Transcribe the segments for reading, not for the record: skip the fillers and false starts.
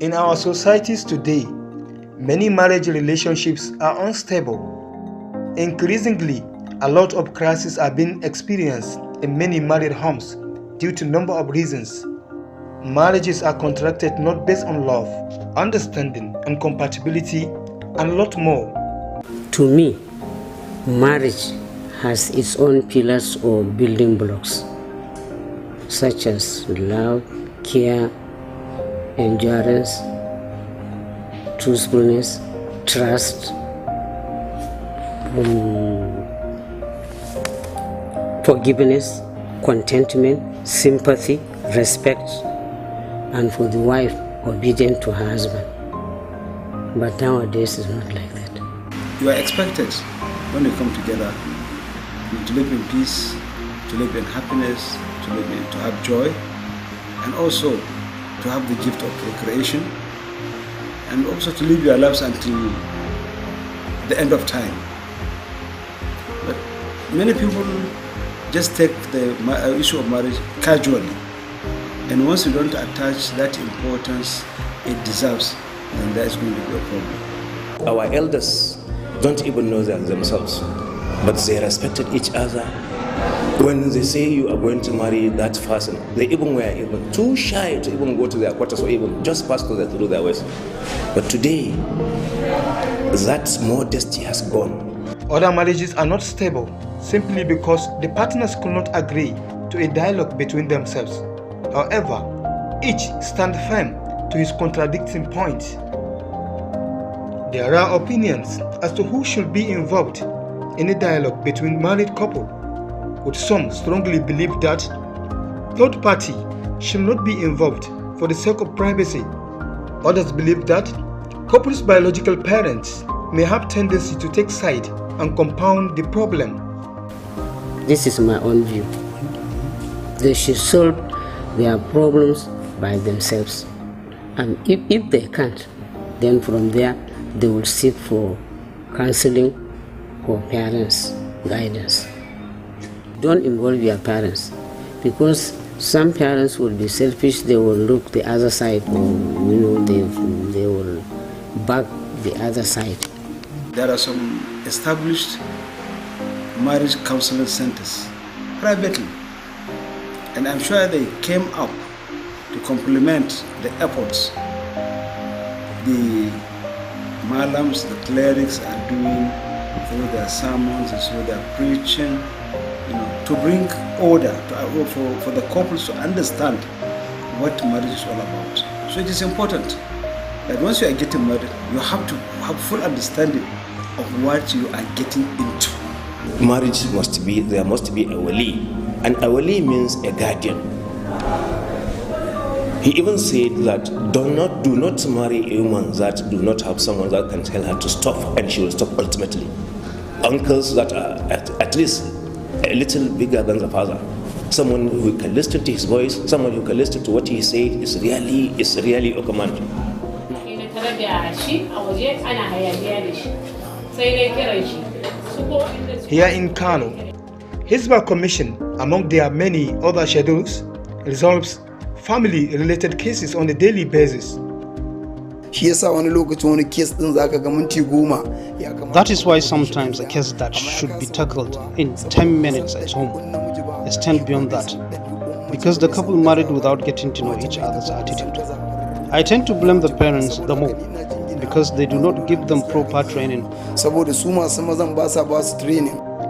In our societies today, many marriage relationships are unstable. Increasingly, a lot of crises are being experienced in many married homes due to a number of reasons. Marriages are contracted not based on love, understanding, and compatibility, and a lot more. To me, marriage has its own pillars or building blocks, such as love, care, endurance, truthfulness, trust, forgiveness, contentment, sympathy, respect, and for the wife, obedient to her husband. But nowadays it's not like that. You are expected when you come together to live in peace, to live in happiness, to have joy, and also to have the gift of procreation, and also to live your lives until the end of time. But many people just take the issue of marriage casually, and once you don't attach that importance it deserves, then there's going to be a problem. Our elders don't even know themselves, but they respected each other. When they say you are going to marry that person, they even were even too shy to even go to their quarters or even just pass through their ways. But today, that modesty has gone. Other marriages are not stable simply because the partners could not agree to a dialogue between themselves. However, each stands firm to his contradicting point. There are opinions as to who should be involved in a dialogue between married couple, with some strongly believe that third party should not be involved for the sake of privacy. Others believe that couples' biological parents may have tendency to take side and compound the problem. This is my own view. They should solve their problems by themselves. And if they can't, then from there they will seek for counseling for parents' guidance. Don't involve your parents, because some parents will be selfish. They will look the other side, or they will back the other side. There are some established marriage counseling centers privately, and I'm sure they came up to complement the efforts the malams, the clerics are doing through their sermons, through their preaching, to bring order for the couples to understand what marriage is all about. So it is important that once you are getting married, you have to have full understanding of what you are getting into. Marriage there must be a wali, and a wali means a guardian. He even said that do not marry a woman that do not have someone that can tell her to stop, and she will stop ultimately. Uncles that are at least a little bigger than the father. Someone who can listen to his voice, someone who can listen to what he said is really a command. Here in Kano, Hisba Commission, among their many other schedules, resolves family-related cases on a daily basis. That is why sometimes a case that should be tackled in 10 minutes at home extends beyond that, because the couple married without getting to know each other's attitude. I tend to blame the parents the more, because they do not give them proper training.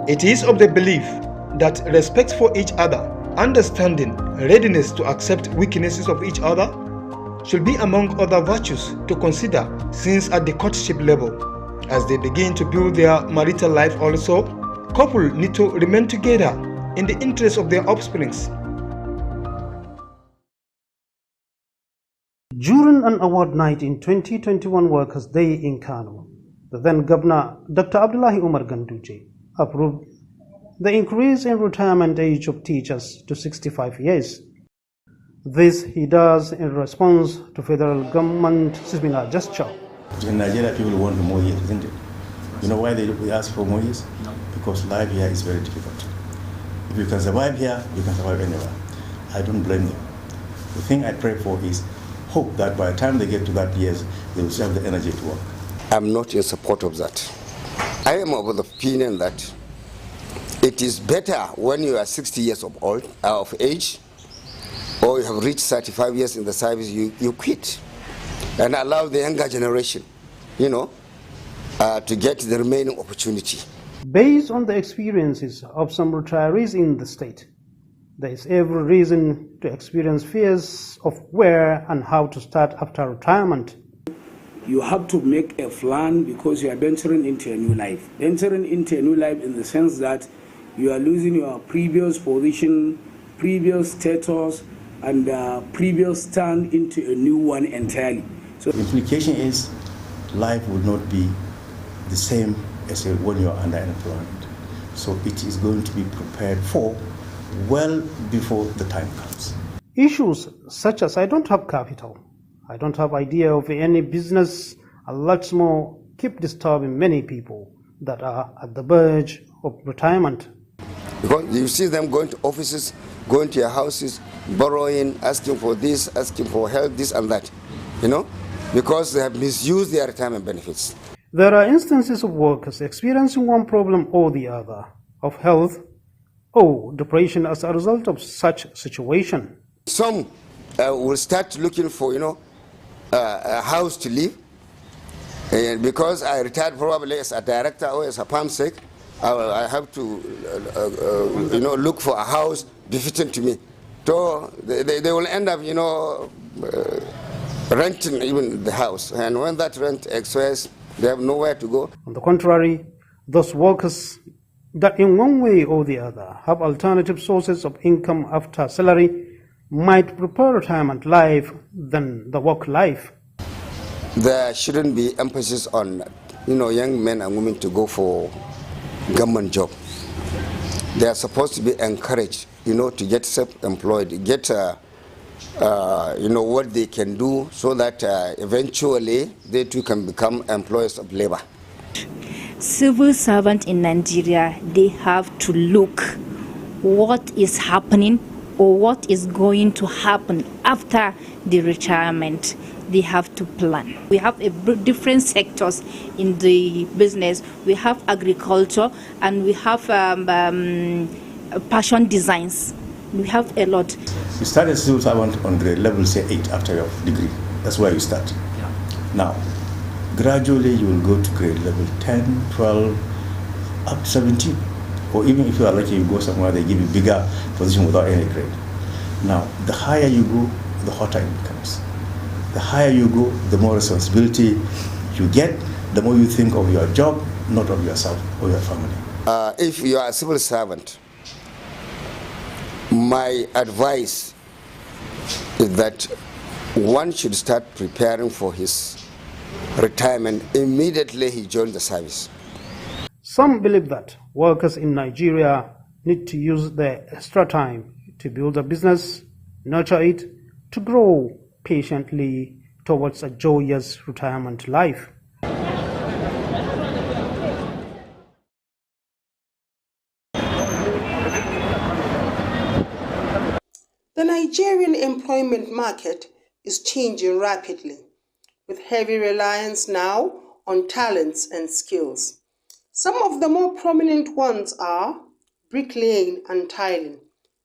It is of the belief that respect for each other, understanding, readiness to accept weaknesses of each other should be among other virtues to consider since at the courtship level. As they begin to build their marital life also, couples need to remain together in the interest of their offsprings. During an award night in 2021 Workers' Day in Kano, the then Governor Dr. Abdullahi Umar Ganduje approved the increase in retirement age of teachers to 65 years. This he does in response to federal government similar gesture. In Nigeria, people want more years, isn't it? You know why they ask for more years? Because life here is very difficult. If you can survive here, you can survive anywhere. I don't blame them. The thing I pray for is hope that by the time they get to that years, they will still have the energy to work. I'm not in support of that. I am of the opinion that it is better when you are 60 years of age, or you have reached 35 years in the service, you quit and allow the younger generation, to get the remaining opportunity. Based on the experiences of some retirees in the state, there is every reason to experience fears of where and how to start after retirement. You have to make a plan because you are venturing into a new life. Venturing into a new life in the sense that you are losing your previous position, previous status, and previous stand into a new one entirely. So the implication is life will not be the same as when you are under employment. So it is going to be prepared for well before the time comes. Issues such as I don't have capital, I don't have idea of any business, and lots more keep disturbing many people that are at the verge of retirement. Because you see them going to offices, going to your houses, borrowing, asking for this, asking for help, this and that, because they have misused their retirement benefits. There are instances of workers experiencing one problem or the other, of health or depression as a result of such situation. Some will start looking for, a house to live. And because I retired probably as a director or as a PAMSEC, I have to, look for a house befitting to me. So they will end up, renting even the house. And when that rent expires, they have nowhere to go. On the contrary, those workers that in one way or the other have alternative sources of income after salary might prefer retirement life than the work life. There shouldn't be emphasis on, young men and women to go for government job. They are supposed to be encouraged, to get self-employed, get, what they can do so that eventually they too can become employees of labor. Civil servants in Nigeria, they have to look what is happening or what is going to happen after the retirement. They have to plan. We have different sectors in the business. We have agriculture and we have fashion designs. We have a lot. You start as a civil servant on grade level, say 8 after your degree. That's where you start. Yeah. Now, gradually you will go to grade level 10, 12, up to 17. Or even if you are lucky, you go somewhere, they give you bigger position without any grade. Now, the higher you go, the hotter it becomes. The higher you go, the more responsibility you get, the more you think of your job, not of yourself or your family. If you are a civil servant, my advice is that one should start preparing for his retirement immediately he joins the service. Some believe that workers in Nigeria need to use their extra time to build a business, nurture it, to grow patiently towards a joyous retirement life. The Nigerian employment market is changing rapidly, with heavy reliance now on talents and skills. Some of the more prominent ones are bricklaying and tiling,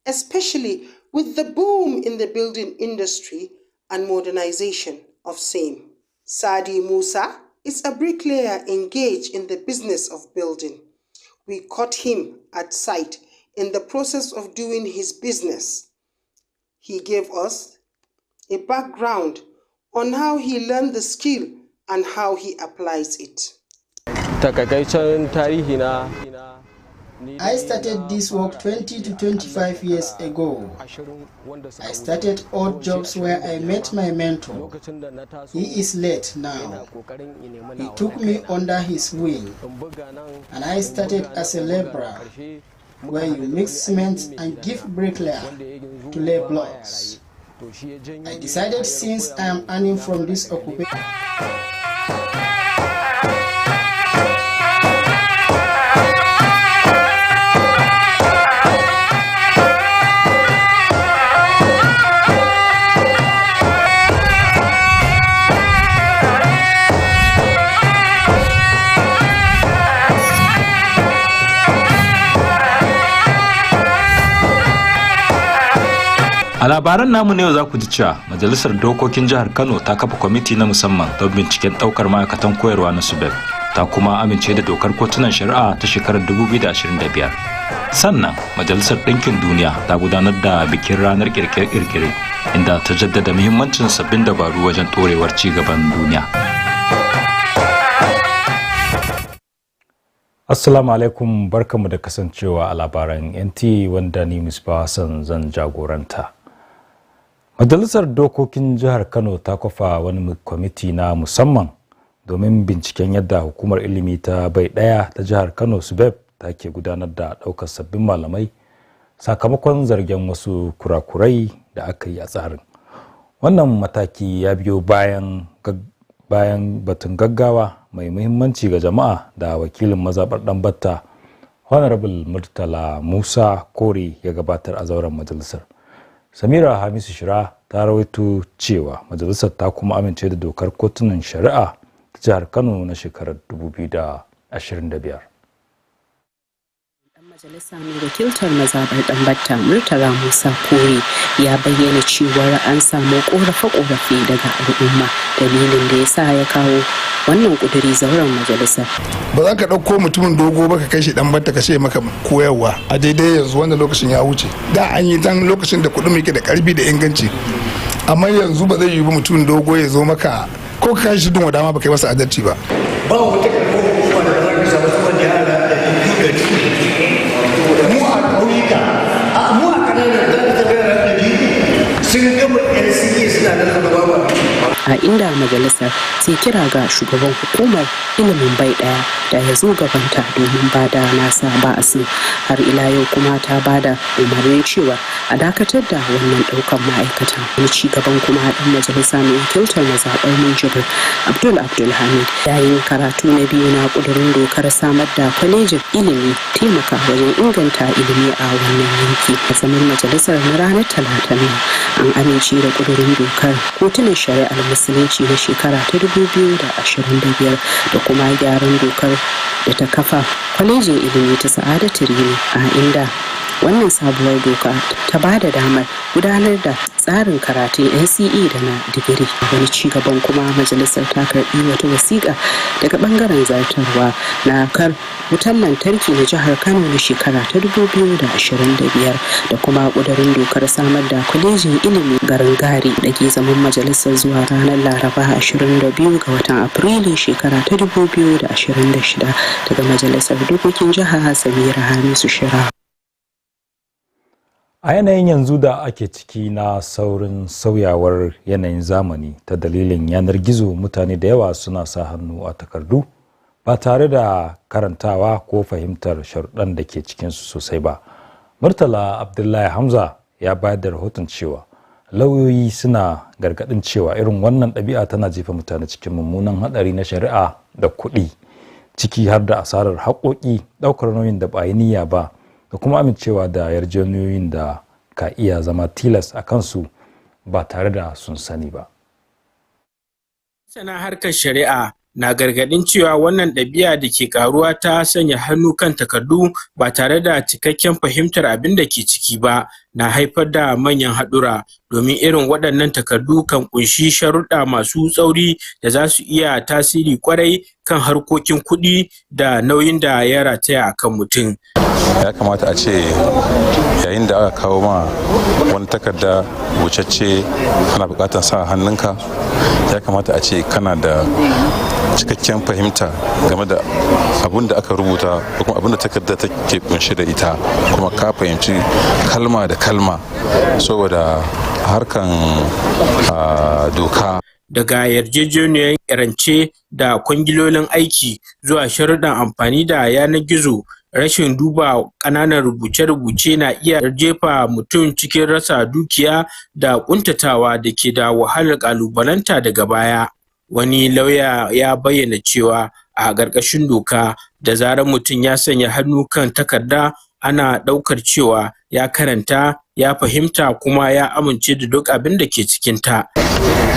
especially with the boom in the building industry and modernization of same. Sadi Musa is a bricklayer engaged in the business of building. We caught him at site in the process of doing his business. He gave us a background on how he learned the skill and how he applies it. I started this work 20 to 25 years ago. I started odd jobs where I met my mentor. He is late now. He took me under his wing, and I started as a laborer, where you mix cement and give bricklayer to lay blocks. I decided since I am earning from this occupation, A labaran namu ne za ku ji cewa Majalisar Dokokin Jihar Kano ta kafa kwamiti na musamman don binciken ɗaukar ma'aikatan koyarwa na SUBEB, ta kuma amince da dokar kotunan shari'a ta shekarar 2025. Sannan Majalisar Ɗinkin Duniya ta gudanar da bikin ranar kirkire-kirkire inda ta jaddada muhimmancin sabbin dabaru wajen ɗorewar ci gaban duniya. Assalamu alaikum, barkamu da kasancewa a labaran NT wanda ni Misbah Hassan zan jagoranta. Majalisar Dokokin Jihar Kano ta kafa wani kwamiti na musamman domin binciken yadda hukumar ilimi ta bai ɗaya ta Jihar Kano SUBEB take gudanar da ɗaukar sabbin malamai sakamakon zargen wasu kurakurai da aka yi a tsarin. Wannan mataki ya biyo bayan batun gaggawa mai muhimmanci ga jama'a da wakilin mazaɓar Ɗanbatta Honorable Murtala Musa Kore ya gabatar a zauren majalisar. Samira Hamisu Shira ta rawaito cewa majalisar ta kuma amince da dokar kotunan shari'a ta Jihar Kano na shekarar 2025. Majalisa mai wakiltar mazaɓar Ɗanbatta Murtala Musa Kore ya bayyana cewar an samu ƙorafe-ƙorafe daga al'umma, dalilin da ya sa ya kawo wannan ƙuduri zauren majalisa. Ba za ka ɗauko mutumin dogo ba ka kai shi Ɗanbatta ka ce maka koyarwa a daidai yanzu wanda lokacin ya wuce. Da an yi tan lokacin da kuɗin yake da ƙarfi da inganci, amma yanzu ba zai yi ba mutumin dogo ya zo maka ko ka kai shi dun wadama ba kai masa adalci ba. Ba wata karɓar hukuma da za ka samu sama da yara da mu a ƙauyuka mu a ƙananan da sun gama LCA suna da zama a inda majalisar sai kira ga shugaban hukumar ilimin bai daya da ya zo gabanta domin bada nasa ba'asin. Har ila yau kuma ta bada umarnin cewa a dakatar da wannan daukan ma'aikata. Wani ci gaban kuma dan majalisa mai wakiltar mazaɓar Minjibir Abdulhamid yayin karatu na biyu na kudurin dokar samar da kwalejin ilimi taimaka wajen inganta ilimi a wannan yanki. A zaman majalisar na ranar Talata an amince da kudurin dokar kotunan shari'ar musulunci na shekara ta 2025 da kuma gyaran dokar da ta kafa kwalejin ilimi ta Sa'adatu Rimi, a inda wannan sabuwar doka ta ba da damar gudanar da tsarin karatun NCE da na digiri. Wani ci gaban kuma majalisar ta karbi wata wasiƙa daga bangaren zartarwa na kar wutar lantarki na jihar Kano na shekara ta 2025 da kuma ƙudurin dokar samar da kwalejin ilimi garin Gari da ke zaman majalisar zuwa ranar Laraba 22 ga watan Afrilun shekara ta 2026 daga majalisar dokokin jiha Samira Hamisu Shira. A yanayin yanzu da ake ciki na saurin sauyawar yanayin zamani ta dalilin yanar gizo, mutane da yawa suna sa hannu a takardu ba tare da karantawa ko fahimtar sharuɗan da ke cikinsu sosai ba. Murtala Abdullahi Hamza ya bayar da rahoton cewa lauyoyi suna gargaɗin cewa irin wannan ɗabi'a tana jefa mutane cikin mummunan haɗari na shari'a da kuɗi, ciki har da asarar haƙoƙi, ɗaukar nauyin da ba yi niyya ba, da kuma amincewa da yarjejeniyoyin da ka iya zama tilas a kansu ba tare da sun sani ba. Masana harkar shari'a na gargadin cewa wannan ɗabi'a da ke karuwa ta sanya hannu kan takardu ba tare da cikakken fahimtar abin da ke ciki ba na haifar da manyan haɗura, domin irin waɗannan takardu kan ƙunshi sharuɗa masu tsauri da za su iya tasiri kwarai kan harkokin kuɗi da nauyin da ya rataya a kan mutum. Ya kamata a ce yayin da aka kawo ma wani takarda wucacce ana buƙatar sa hannunka, ya kamata a ce kana da cikakken fahimta game da abin da aka rubuta ko kuma abin da takarda take kunshe da ita, kuma ka fahimci kalma da kalma, saboda harkan doka daga yarjejeniyar rance da kwangilolin aiki zuwa sharuɗan amfani da yanar gizo, rashin duba ƙananan rubuce-rubuce na iya jefa mutum cikin rasa dukiya da ƙuntatawa da ke da wahalar ƙalubalanta daga baya. Wani lauya ya bayyana cewa a ƙarƙashin doka da zarar mutum ya sanya hannu kan takarda, ana ɗaukar cewa ya karanta, ya fahimta kuma ya amince da duk abin da ke cikinta.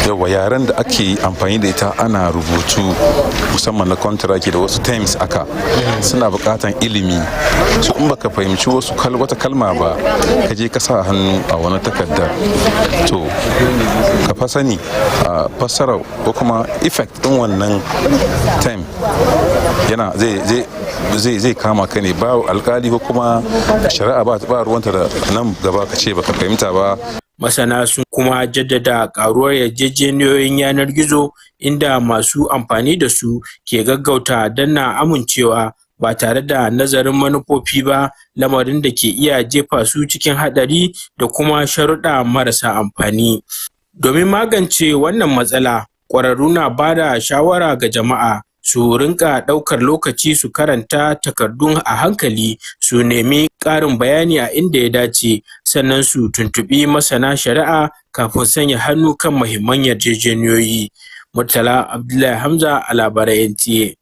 Yawa yaren da ake amfani da ita ana rubutu musamman na contract da wasu terms aka suna bukatan ilimi, su in baka fahimci wata kalma ba ka je ka sa hannu a wani takarda to ka fa sani a fassara ko kuma effect din wannan term yana zai kama ka ne, ba alkali ko kuma shari'a ba ruwanta da nan gaba ka ce baka fahimta ba. Masana sun kuma jaddada karuwar yarjejeniyoyin yanar gizo inda masu amfani da su ke gaggauta danna amincewa ba tare da nazarin manufofi ba, lamarin da ke iya jefa su cikin haɗari da kuma sharuɗa marasa amfani. Domin magance wannan matsala, ƙwararru na ba da shawara ga jama'a su rinka ɗaukar lokaci su karanta takardun a hankali, su nemi ƙarin bayani a inda ya dace, sannan su tuntuɓi masana shari'a kafin sanya hannu kan muhimman yarjejeniyoyi. Murtala Abdullahi Hamza a Labarai NTA.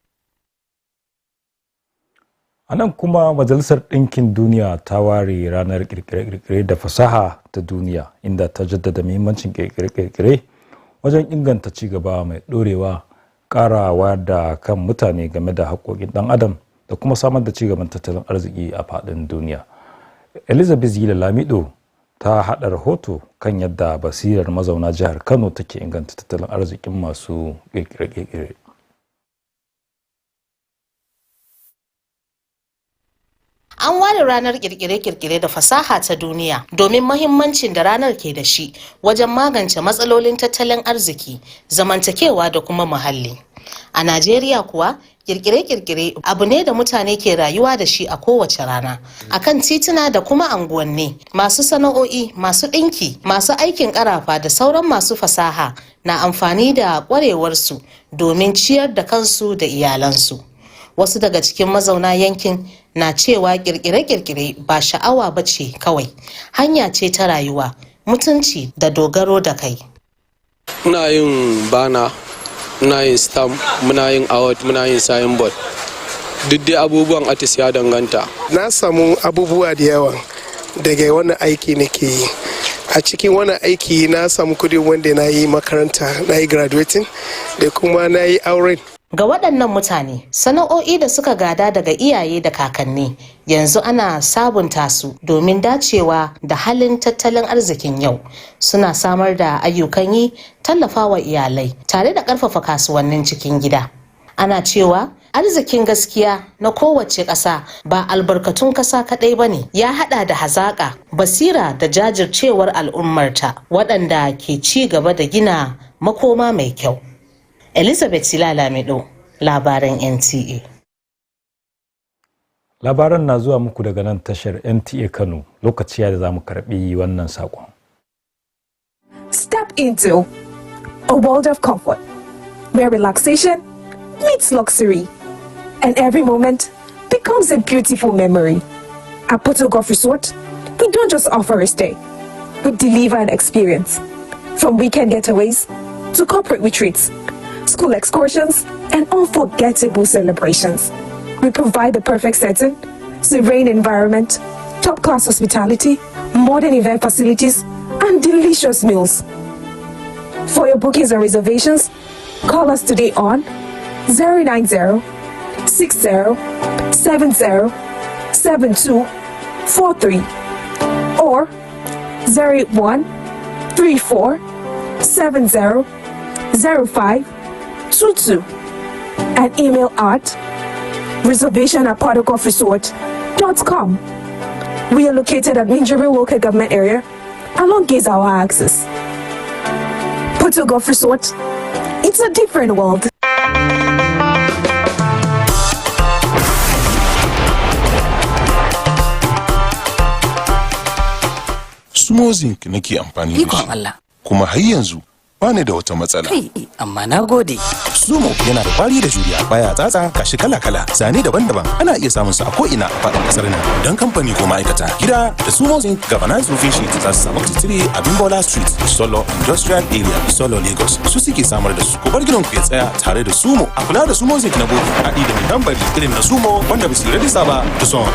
A nan kuma Majalisar Ɗinkin Duniya ta ware ranar ƙirƙire-ƙirƙire da fasaha ta duniya, inda ta jaddada muhimmancin ƙirƙire-ƙirƙire wajen inganta ci gaba mai ɗorewa, ƙarawa da kan mutane game da haƙoƙin ɗan adam da kuma samar da cigaban tattalin arziki a faɗin duniya. Elizabeth Yila Lamido ta haɗa rahoto kan yadda basirar mazauna jihar Kano take inganta tattalin arzikin masu ƙirƙire-ƙirƙire. An ware ranar kirkire-kirkire da fasaha ta duniya domin mahimmancin da ranar ke da shi wajen magance matsalolin tattalin arziki, zamantakewa da kuma muhalli. A Najeriya kuwa, kirkire-kirkire abu ne da mutane ke rayuwa da shi a kowace rana, akan tituna da kuma anguwanni. Masu sana'o'i, masu ɗinki, masu aikin ƙarafa da sauran masu fasaha na amfani da ƙwarewarsu domin ciyar da kansu da iyalansu. Wasu daga cikin mazauna yankin na cewa kirkire-kirkire ba sha'awa ba ce kawai, hanya ce ta rayuwa, mutunci da dogaro da kai. Muna yin bana, muna yin stamp, muna yin award, muna yin signboard. Duk dai abubuwan artist ya danganta. Na samu abubuwa da yawa daga wani aiki nake yi. A cikin wani aiki na samu kudi wanda na yi makaranta, na yi graduating da kuma na yi auren. Ga waɗannan mutane, sana'o'i da suka gada daga iyaye da kakanni yanzu ana sabunta su domin dacewa da halin tattalin arzikin yau. Suna samar da ayyukan yi, tallafawa iyalai, tare da ƙarfafa kasuwannin cikin gida. Ana cewa arzikin gaskiya na kowace ƙasa ba albarkatun ƙasa kaɗai ba ne, ya haɗa da hazaƙa, basira da jajircewar al'ummarta waɗanda ke ci gaba da gina makoma mai kyau. Elizabeth Silalamido, Labaran NTA. Labaran na zuwa muku daga nan tashar NTA Kano, lokaci da za mu karɓi wannan saƙon. Step into a world of comfort, where relaxation meets luxury, and every moment becomes a beautiful memory. At Porto Golf Resort, we don't just offer a stay, we deliver an experience. From weekend getaways to corporate retreats, school excursions, and unforgettable celebrations. We provide the perfect setting, serene environment, top-class hospitality, modern event facilities, and delicious meals. For your bookings and reservations, call us today on 090 60 70 7243 or 01 34 70 0522 and email at reservation@portogolfresort.com. We are located at Minjibir Local Government Area along Gezawa Axis. Porto Golf Resort, it's a different world. Smozink nake amfani da shi. Allah. Kuma har yanzu bani da wata matsala. Kai, amma na gode. Sumo yana da kwari da juriya, baya tsatsa, gashi kala-kala, zane daban-daban. Ana iya samun su a ko'ina a faɗin ƙasar nan. Don kamfani ko ma'aikata, gida da Sumo Zinc Governance Roofing Sheet za su samu titiri a Bimbola Street, Solo Industrial Area, Solo Lagos. Su suke samar da su. Ku bar gidan ku ya tsaya tare da Sumo. A kula da Sumo Zinc na boki, haɗi da mai tambari irin na Sumo wanda ba su yi rajista ba da son.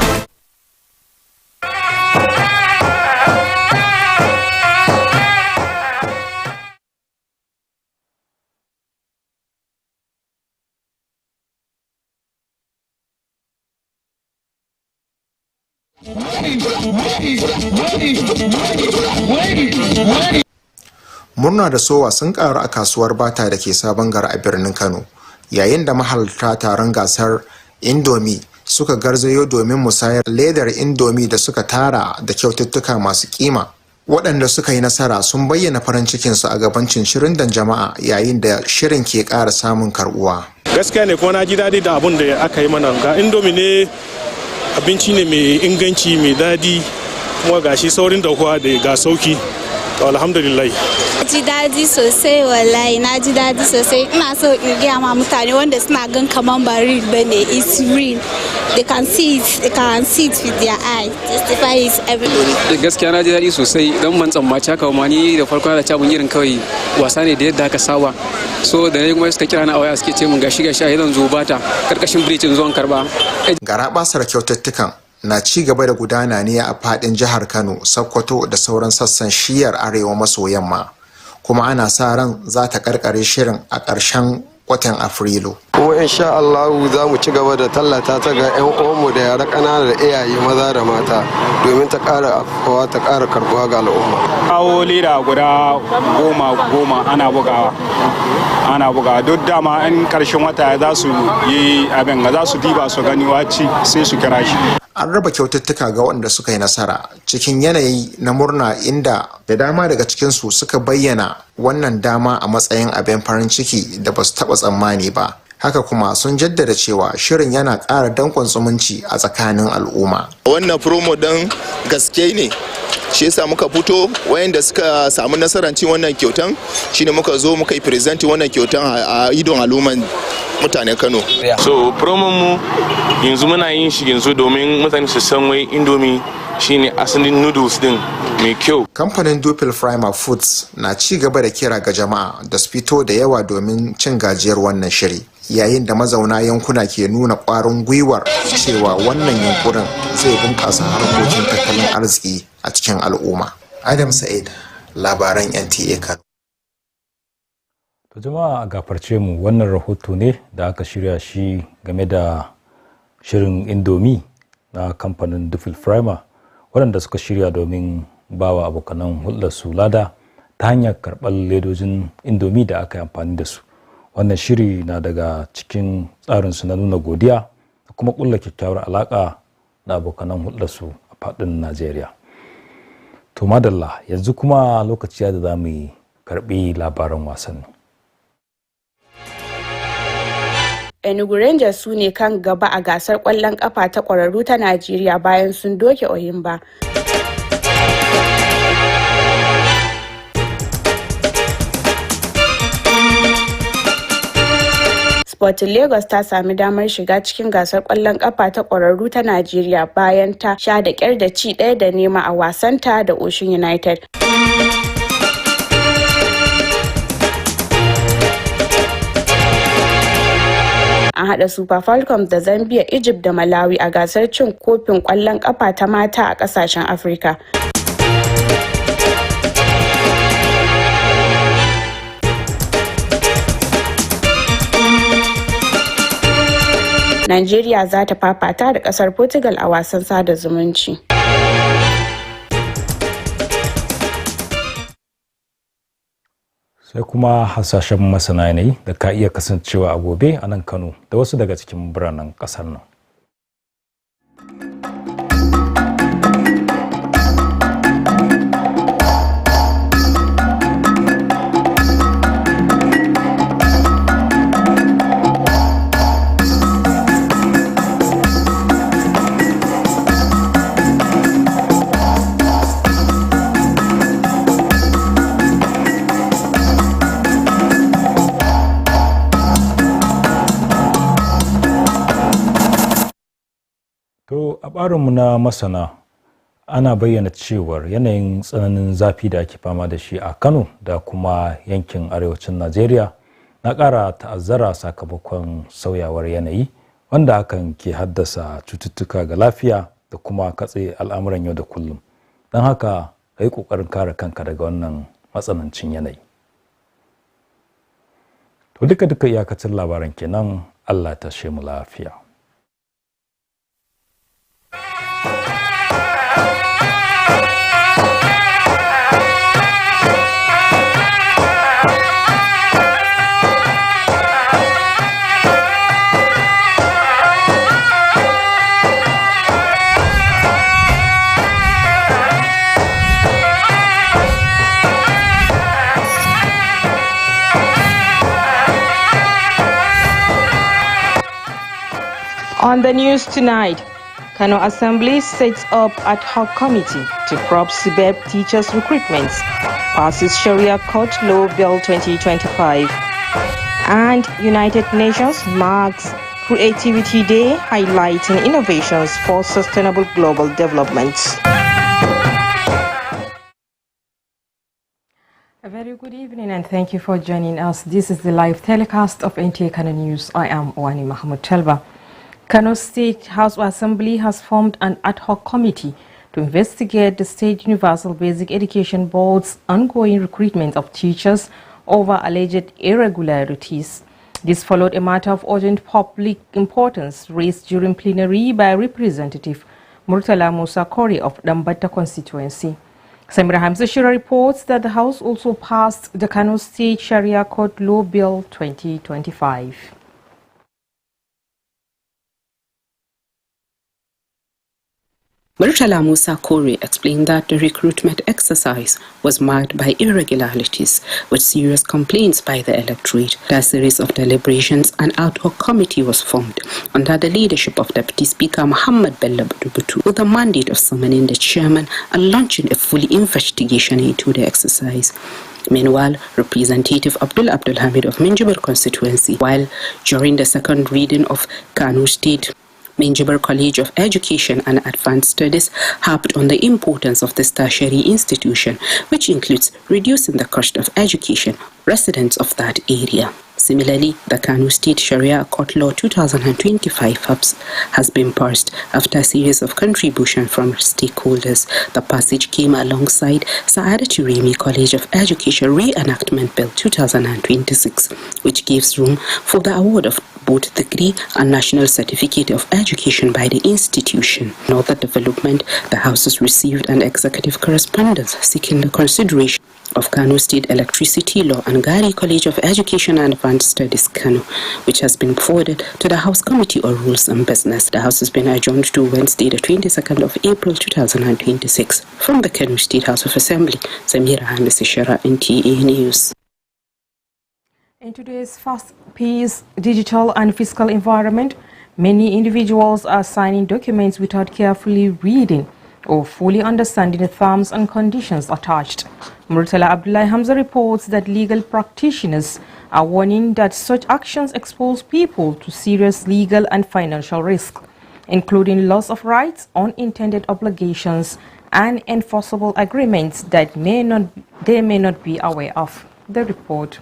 Murna da sowa sun karu a kasuwar Bata da ke Sabon Gari a birnin Kano, yayin da mahalarta taron gasar Indomie suka garzayo domin musayar ledar Indomie da suka tara da kyaututtuka masu kima. Waɗanda suka yi nasara sun bayyana farin cikinsu a gaban cincirin da jama'a yayin da shirin ke ƙara samun karɓuwa. Gaskiya ne, kuma na ji daɗi da abun da aka yi mana. Ga Indomie ne abinci ne mai inganci, mai daɗi, kuma gashi saurin dahuwa da ga sauki. To alhamdulillah. Na ji daɗi sosai, wallahi na ji daɗi sosai. Ina so in gaya ma mutane wanda suna gan kaman ba real bane, it's real. They can see it with their eyes. Testify is everybody. Gaskiya na ji daɗi sosai, don man tsammaci haka ma ni da farko da cabun irin kawai wasa ne da yadda aka saba. So da ne kuma suka kira na a waya suke ce mun gashi a zan zo Bata karkashin bridge zuwan karba. Garabasar kyaututtukan na ci gaba da gudana ne a fadin jihar Kano, Sokoto da sauran sassan shiyar arewa maso yamma, kuma ana sa ran za ta karkare shirin a ƙarshen watan Afrilu. Kuma insha Allah za mu ci gaba da tallata ta ga 'yan uwanmu da yara ƙanana da iyaye maza da mata domin ta ƙara afuwa ta ƙara karbuwa ga al'umma. Kawo leda guda goma ana bugawa duk dama 'yan ƙarshen wata za su yi abin ga za su diba su gani waci sai su kira shi. An raba kyaututtuka ga waɗanda suka yi nasara cikin yanayi na murna, inda da dama daga cikinsu suka bayyana wannan dama a matsayin abin farin ciki da ba su taɓa tsammani ba. Haka kuma sun jaddada cewa shirin yana ƙara danƙon zumunci a tsakanin al'umma. Wannan promo ɗin gaske ne, shi yasa muka fito wayanda suka samu nasarar cin wannan kyautan shine muka zo muka yi presenting wannan kyautan a idon al'umman mutanen Kano. So promo mu yanzu muna yin shi yanzu domin mutane su san wai Indomie shine asalin noodles din mai kyau. Kamfanin Dupil Primer Foods na ci gaba da kira ga jama'a da su fito da yawa domin cin gajiyar wannan shiri, yayin da mazauna yankuna ke nuna ƙwarin gwiwar cewa wannan yankunan zai bunƙasa harkokin tattalin arziki a cikin al'umma. Adam Sa'id, labaran NTA Kano. To jama'a a gafarce mu, wannan rahoto ne da aka shirya shi game da shirin Indomie na kamfanin Dupil Primer, waɗanda suka shirya domin bawa abokanan hulɗar su lada ta hanyar karɓar ledojin Indomie da aka yi amfani da su. Wannan shiri na daga cikin tsarinsu na nuna godiya da kuma ƙulla kyakkyawar alaƙa da abokanan hulɗarsu a faɗin Najeriya. To madalla, yanzu kuma lokaci da za mu karɓi labaran wasanni. Enugu Rangers su ne kan gaba a gasar ƙwallon ƙafa ta ƙwararru ta Najeriya bayan sun doke Oyimba. Sporting Lagos ta sami damar shiga cikin gasar ƙwallon ƙafa ta ƙwararru ta Najeriya bayan ta sha da ƙyar da ci 1-0 a wasanta da Osun United. An haɗa Super Falcons da Zambia, Egypt da Malawi a gasar cin kofin ƙwallon ƙafa ta mata a ƙasashen Afirka. Najeriya za ta fafata da ƙasar Portugal a wasan sada zumunci. Sai kuma hasashen masana yanayi da ka iya kasancewa a gobe a nan Kano da wasu daga cikin biranen ƙasar nan. To a ɓarinmu na masana ana bayyana cewar yanayin tsananin zafi da ake fama da shi a Kano da kuma yankin arewacin Najeriya na ƙara ta'azzara sakamakon sauyawar yanayi, wanda hakan ke haddasa cututtuka ga lafiya da kuma katse al'amuran yau da kullum. Don haka ka yi ƙoƙarin kare kanka daga wannan matsanancin yanayi. To duka iyakacin labaran kenan, Allah ta mu lafiya. On the news tonight, Kano Assembly sets up ad hoc committee to probe CBEB teachers' recruitments, passes Sharia Court Law Bill 2025, and United Nations marks Creativity Day, highlighting innovations for sustainable global development. A very good evening and thank you for joining us. This is the live telecast of Nta Kano News. I am Wani Mahmoud Telba. Kano State House Assembly has formed an ad hoc committee to investigate the State Universal Basic Education Board's ongoing recruitment of teachers over alleged irregularities. This followed a matter of urgent public importance raised during plenary by Representative Murtala Musa Kori of Dambata constituency. Samira Hamzashira reports that the House also passed the Kano State Sharia Court Law Bill 2025. Murtala Musa Kore explained that the recruitment exercise was marked by irregularities with serious complaints by the electorate. After a series of deliberations, an ad hoc committee was formed under the leadership of Deputy Speaker Muhammad Bello Butubutu with the mandate of summoning the chairman and launching a full investigation into the exercise. Meanwhile, Representative Abdul Hamid of Minjibir constituency, while during the second reading of Kano State Minjibir College of Education and Advanced Studies harped on the importance of this tertiary institution, which includes reducing the cost of education residents of that area. Similarly, the Kano State Sharia Court Law 2025 has been passed after a series of contributions from stakeholders. The passage came alongside Sa'adatu Rimi College of Education Reenactment Bill 2026, which gives room for the award of both degree and national certificate of education by the institution. In other development, the House has received an executive correspondence seeking the consideration of Kano State Electricity Law and Gari College of Education and Advanced Studies, Kano, which has been forwarded to the House Committee on Rules and Business. The House has been adjourned to Wednesday, the 22nd of April 2026. From the Kano State House of Assembly, Samira Hamdashira, NTA News. In today's fast-paced digital and fiscal environment, many individuals are signing documents without carefully reading or fully understanding the terms and conditions attached. Murtala Abdullahi Hamza reports that legal practitioners are warning that such actions expose people to serious legal and financial risk, including loss of rights, unintended obligations, and enforceable agreements that they may not be aware of. The report.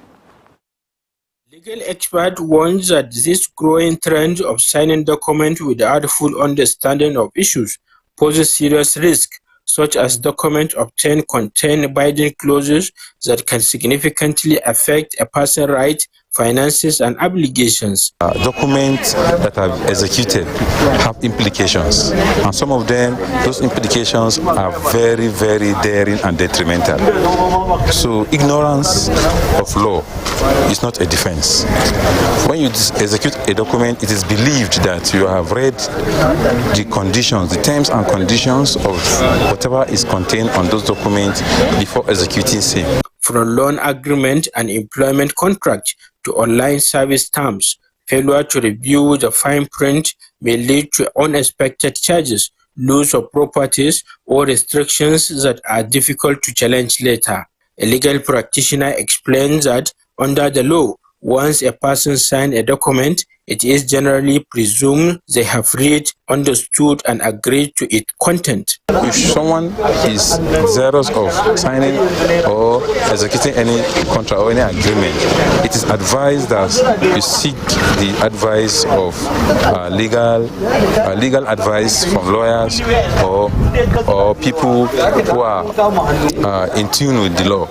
Legal expert warns that this growing trend of signing documents without full understanding of issues poses serious risk, such as documents obtained contain binding clauses that can significantly affect a person's rights, finances, and obligations. Documents that are executed have implications, and some of them, those implications are very, very daring and detrimental. So ignorance of law is not a defense. When you execute a document, it is believed that you have read the conditions, the terms and conditions of whatever is contained on those documents before executing same. From loan agreement and employment contract to online service terms, failure to review the fine print may lead to unexpected charges, loss of properties, or restrictions that are difficult to challenge later. A legal practitioner explains that under the law, once a person signs a document, it is generally presumed they have read, understood, and agreed to its content. If someone is desirous of signing or executing any contract or any agreement, it is advised that you seek the advice of legal advice from lawyers or people who are in tune with the law.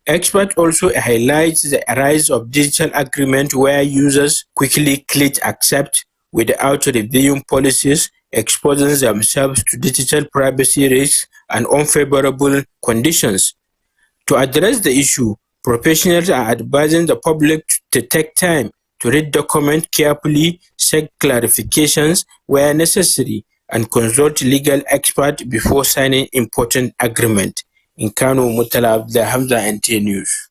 Expert also highlights the rise of digital agreement where users quickly click accept without reviewing policies, exposing themselves to digital privacy risks and unfavorable conditions. To address the issue, professionals are advising the public to take time to read documents carefully, seek clarifications where necessary, and consult legal experts before signing important agreement. In Kano, Murtala Hamza, NTA News.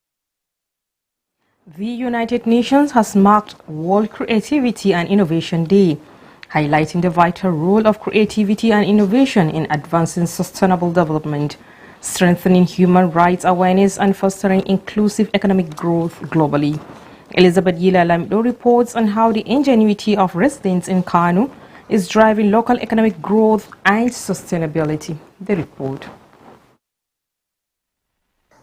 The United Nations has marked World Creativity and Innovation Day highlighting the vital role of creativity and innovation in advancing sustainable development, strengthening human rights awareness, and fostering inclusive economic growth globally. Elizabeth Yila Lamido reports on how the ingenuity of residents in Kano is driving local economic growth and sustainability. The report.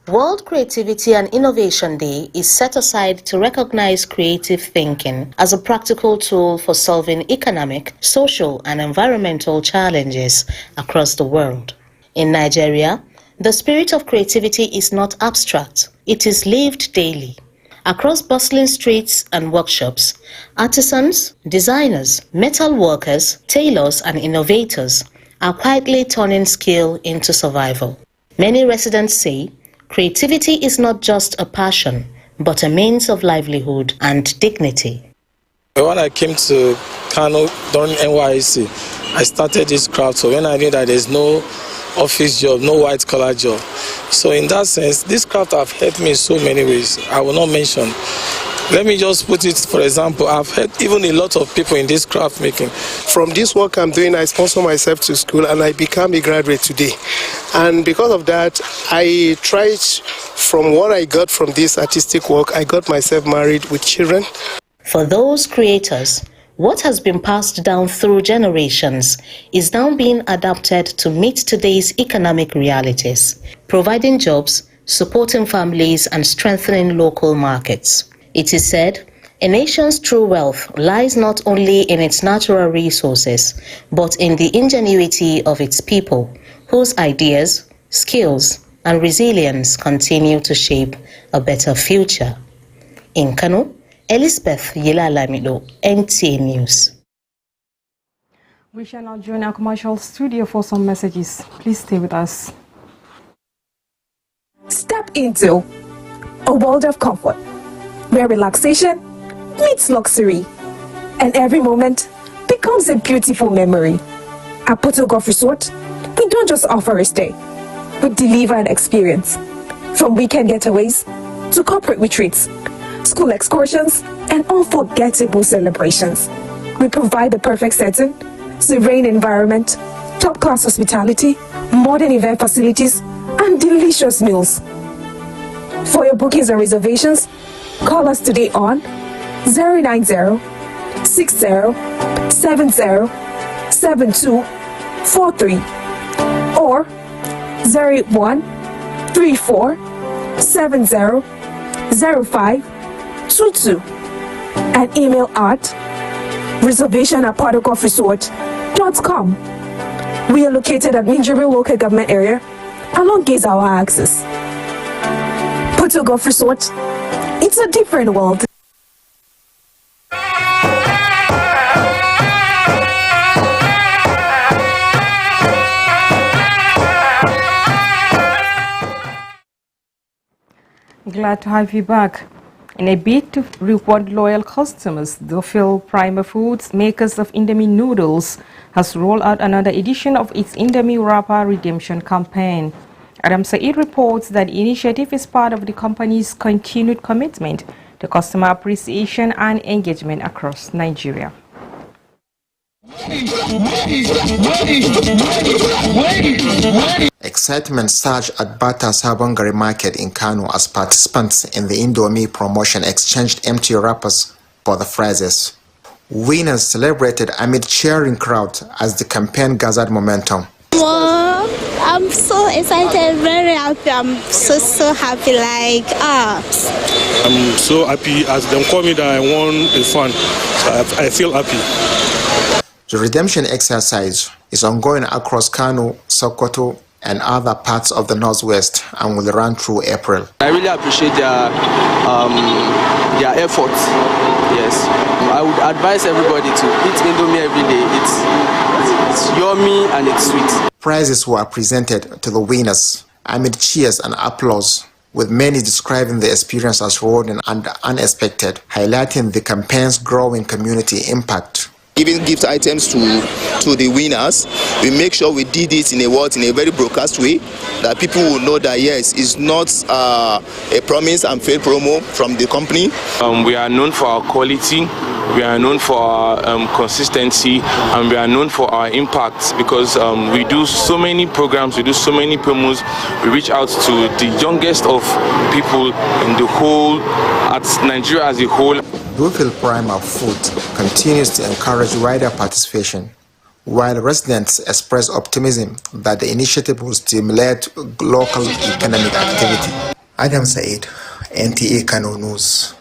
World Creativity and Innovation Day is set aside to recognize creative thinking as a practical tool for solving economic, social, and environmental challenges across the world. In Nigeria, the spirit of creativity is not abstract, it is lived daily. Across bustling streets and workshops, artisans, designers, metal workers, tailors, and innovators are quietly turning skill into survival. Many residents say creativity is not just a passion, but a means of livelihood and dignity. When I came to Kano during NYSC, I started this craft. So when I knew that there's no office job, no white collar job. So in that sense, this craft have helped me in so many ways. I will not mention. Let me just put it, for example, I've helped even a lot of people in this craft making. From this work I'm doing, I sponsor myself to school and I become a graduate today. And because of that, I tried, from what I got from this artistic work, I got myself married with children. For those creators, what has been passed down through generations is now being adapted to meet today's economic realities, providing jobs, supporting families, and strengthening local markets. It is said, a nation's true wealth lies not only in its natural resources, but in the ingenuity of its people, whose ideas, skills, and resilience continue to shape a better future. In Kano, Elizabeth Yila Lamido, Nta News. We shall now join our commercial studio for some messages. Please stay with us. Step into a world of comfort, where relaxation meets luxury, and every moment becomes a beautiful memory. At Porto Golf Resort, we don't just offer a stay, we deliver an experience. From weekend getaways to corporate retreats, school excursions, and unforgettable celebrations, we provide the perfect setting, serene environment, top-class hospitality, modern event facilities, and delicious meals. For your bookings and reservations, call us today on 090 60 70 7243 or 01 34 70 0522 and email at reservation@portogolfresort.com. We are located at Minjibir Local Government Area along Gezawa Axis. Porto Golf Resort, it's a different world. Glad to have you back. In a bid to reward loyal customers, Dofil Prima Foods, makers of Indomie noodles, has rolled out another edition of its Indomie Wrapper redemption campaign. Adam Said reports that the initiative is part of the company's continued commitment to customer appreciation and engagement across Nigeria. Excitement surged at Bata Sabongari Market in Kano as participants in the Indomie promotion exchanged empty wrappers for the prizes. Winners celebrated amid cheering crowd as the campaign gathered momentum. Wow, I'm so excited, very happy. I'm so happy, I'm so happy as them call me that I won the fund, so I feel happy. The redemption exercise is ongoing across Kano, Sokoto, and other parts of the Northwest and will run through April. I really appreciate their efforts. Yes, I would advise everybody to eat Indomie every day. It's yummy and it's sweet. Prizes were presented to the winners amid cheers and applause, with many describing the experience as rewarding and unexpected, highlighting the campaign's growing community impact. giving gift items to the winners. We make sure we did it in a very broadcast way, that people will know that yes, it's not a promise and failed promo from the company. We are known for our quality, we are known for our consistency, and we are known for our impact, because we do so many programs, we do so many promos, we reach out to the youngest of people in the whole, at Nigeria as a whole. Bluefield Prime of Food continues to encourage wider participation, while residents express optimism that the initiative will stimulate local economic activity. Adam Said, Nta Kano News.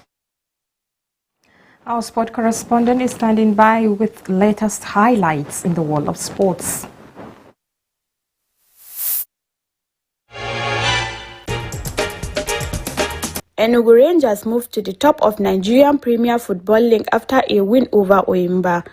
Our sport correspondent is standing by with latest highlights in the world of sports. Enugu Rangers moved to the top of Nigerian Premier Football League after a win over Oyimba.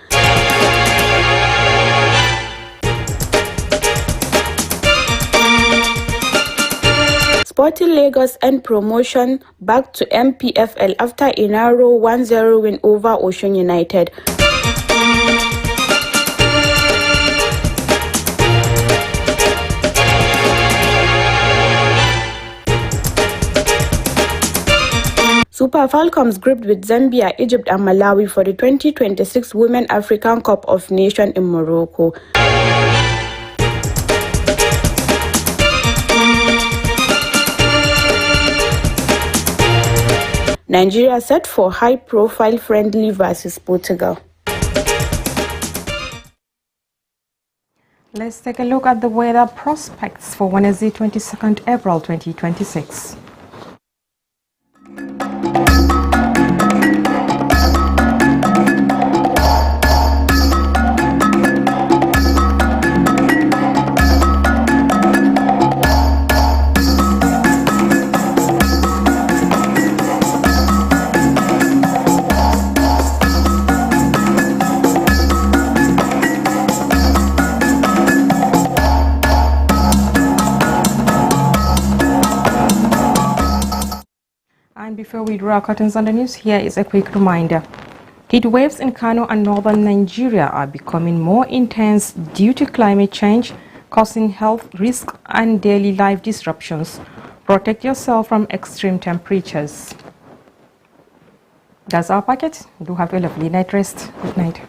Sporting Lagos end promotion back to MPFL after a narrow 1-0 win over Osun United. Super Falcons grouped with Zambia, Egypt and Malawi for the 2026 Women African Cup of Nations in Morocco. Nigeria set for high-profile friendly versus Portugal. Let's take a look at the weather prospects for Wednesday, 22nd April 2026. And before we draw our curtains on the news, here is a quick reminder. Heat waves in Kano and northern Nigeria are becoming more intense due to climate change, causing health risks and daily life disruptions. Protect yourself from extreme temperatures. That's our packet. Do have a lovely night rest. Good night.